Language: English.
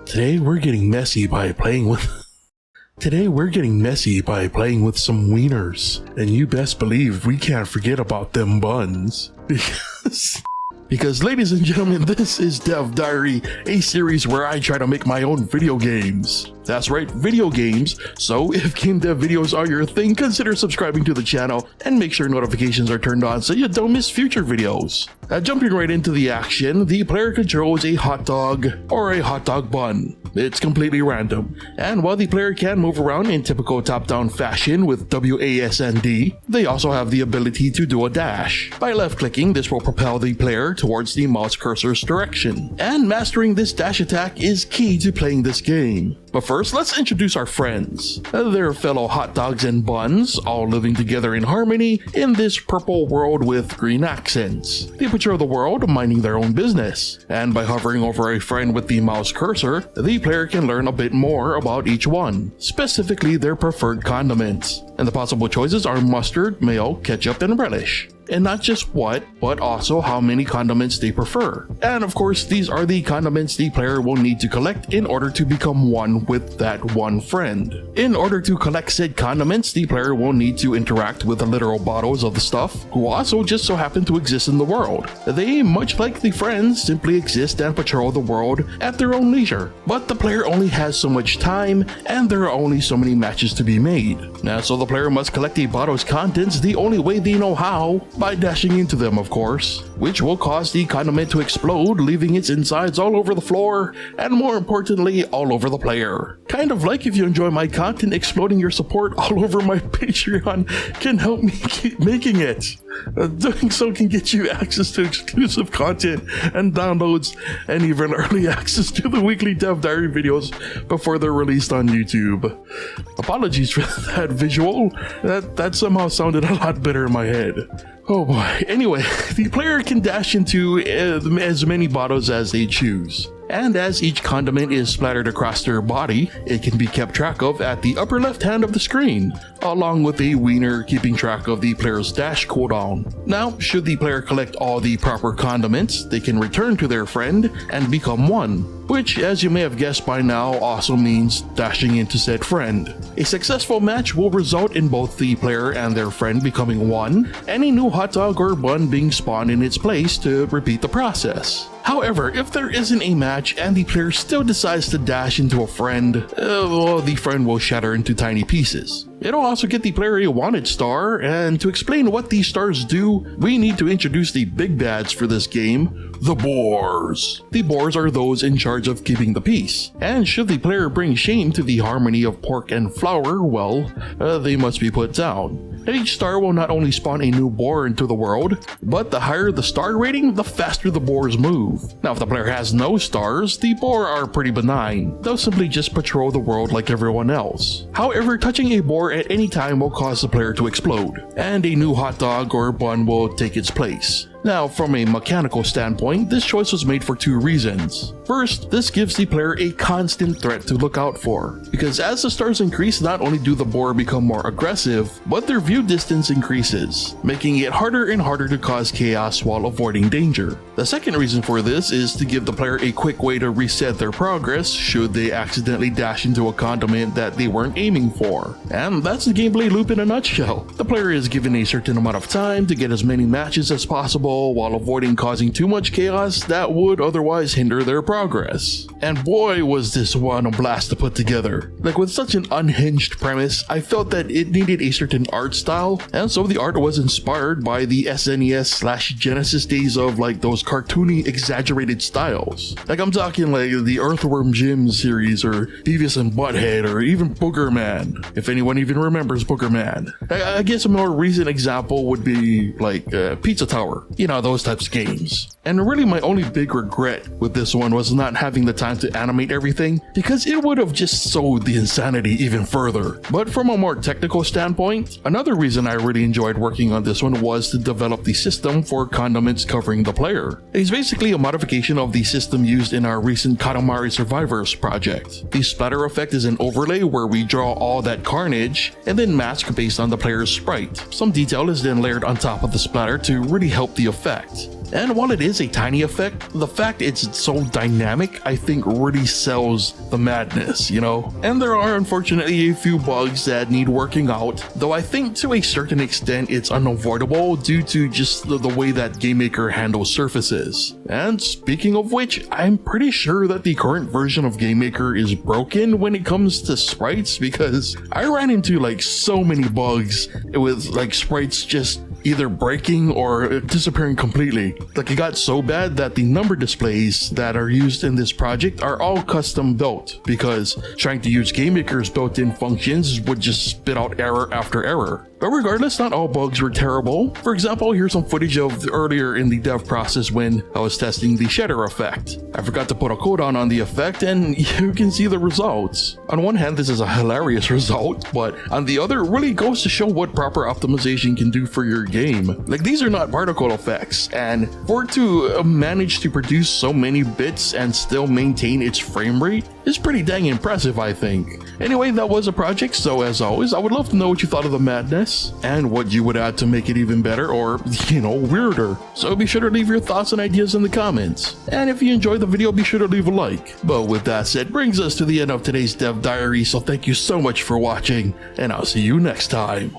Today we're getting messy by playing with some wieners. And you best believe we can't forget about them buns. Because ladies and gentlemen, this is Dev Diary, a series where I try to make my own video games. That's right, video games. So if game dev videos are your thing, consider subscribing to the channel and make sure notifications are turned on so you don't miss future videos. Jumping right into the action, the player controls a hot dog or a hot dog bun. It's completely random, and while the player can move around in typical top-down fashion with WASD, they also have the ability to do a dash. By left-clicking, this will propel the player towards the mouse cursor's direction, and mastering this dash attack is key to playing this game. But first, let's introduce our friends. They're fellow hot dogs and buns, all living together in harmony in this purple world with green accents. They patrol the world, minding their own business, and by hovering over a friend with the mouse cursor, the player can learn a bit more about each one, specifically their preferred condiments. And the possible choices are mustard, mayo, ketchup, and relish. And not just what, but also how many condiments they prefer. And of course, these are the condiments the player will need to collect in order to become one with that one friend. In order to collect said condiments, the player will need to interact with the literal bottles of the stuff, who also just so happen to exist in the world. They, much like the friends, simply exist and patrol the world at their own leisure. But the player only has so much time, and there are only so many matches to be made. Now, so the player must collect a bottle's contents the only way they know how, by dashing into them, of course, which will cause the condiment to explode, leaving its insides all over the floor, and more importantly, all over the player. Kind of like if you enjoy my content, exploding your support all over my Patreon can help me keep making it. Doing so can get you access to exclusive content and downloads, and even early access to the weekly Dev Diary videos before they're released on YouTube. Apologies for that visual. That somehow sounded a lot better in my head. Oh boy. Anyway, the player can dash into as many bottles as they choose. And as each condiment is splattered across their body, it can be kept track of at the upper left hand of the screen, along with a wiener keeping track of the player's dash cooldown. Now, should the player collect all the proper condiments, they can return to their friend and become one, which, as you may have guessed by now, also means dashing into said friend. A successful match will result in both the player and their friend becoming one, and a new hot dog or bun being spawned in its place to repeat the process. However, if there isn't a match and the player still decides to dash into a friend, the friend will shatter into tiny pieces. It'll also get the player a wanted star, and to explain what these stars do, we need to introduce the big bads for this game, the boars. The boars are those in charge of keeping the peace, and should the player bring shame to the harmony of pork and flour, well, they must be put down. And each star will not only spawn a new boar into the world, but the higher the star rating, the faster the boars move. Now, if the player has no stars, the boar are pretty benign. They'll simply just patrol the world like everyone else. However, touching a boar at any time will cause the player to explode, and a new hot dog or bun will take its place. Now, from a mechanical standpoint, this choice was made for two reasons. First, this gives the player a constant threat to look out for, because as the stars increase, not only do the boar become more aggressive, but their view distance increases, making it harder and harder to cause chaos while avoiding danger. The second reason for this is to give the player a quick way to reset their progress should they accidentally dash into a condiment that they weren't aiming for. And that's the gameplay loop in a nutshell. The player is given a certain amount of time to get as many matches as possible, while avoiding causing too much chaos that would otherwise hinder their progress. And boy, was this one a blast to put together. Like, with such an unhinged premise, I felt that it needed a certain art style, and so the art was inspired by the SNES/Genesis days of like those cartoony exaggerated styles. Like, I'm talking like the Earthworm Jim series, or Beavis and Butthead, or even Booger Man, if anyone even remembers Booger Man. I guess a more recent example would be like Pizza Tower. You know, those types of games. And really my only big regret with this one was not having the time to animate everything, because it would have just sowed the insanity even further. But from a more technical standpoint, another reason I really enjoyed working on this one was to develop the system for condiments covering the player. It's basically a modification of the system used in our recent Katamari Survivors project. The splatter effect is an overlay where we draw all that carnage and then mask based on the player's sprite. Some detail is then layered on top of the splatter to really help the effect. And while it is a tiny effect, the fact it's so dynamic I think really sells the madness, you know? And there are unfortunately a few bugs that need working out, though I think to a certain extent it's unavoidable due to just the way that GameMaker handles surfaces. And speaking of which, I'm pretty sure that the current version of GameMaker is broken when it comes to sprites, because I ran into like so many bugs with like sprites just either breaking or disappearing completely. Like, it got so bad that the number displays that are used in this project are all custom built, because trying to use GameMaker's built-in functions would just spit out error after error. But regardless, not all bugs were terrible. For example, here's some footage of earlier in the dev process when I was testing the shader effect. I forgot to put a cooldown on the effect and you can see the results. On one hand, this is a hilarious result, but on the other, it really goes to show what proper optimization can do for your game. Like, these are not particle effects, and for it to manage to produce so many bits and still maintain its frame rate is pretty dang impressive, I think. Anyway, that was a project, so as always, I would love to know what you thought of the madness and what you would add to make it even better or, you know, weirder. So be sure to leave your thoughts and ideas in the comments. And if you enjoyed the video, be sure to leave a like. But with that said, brings us to the end of today's Dev Diary, so thank you so much for watching, and I'll see you next time.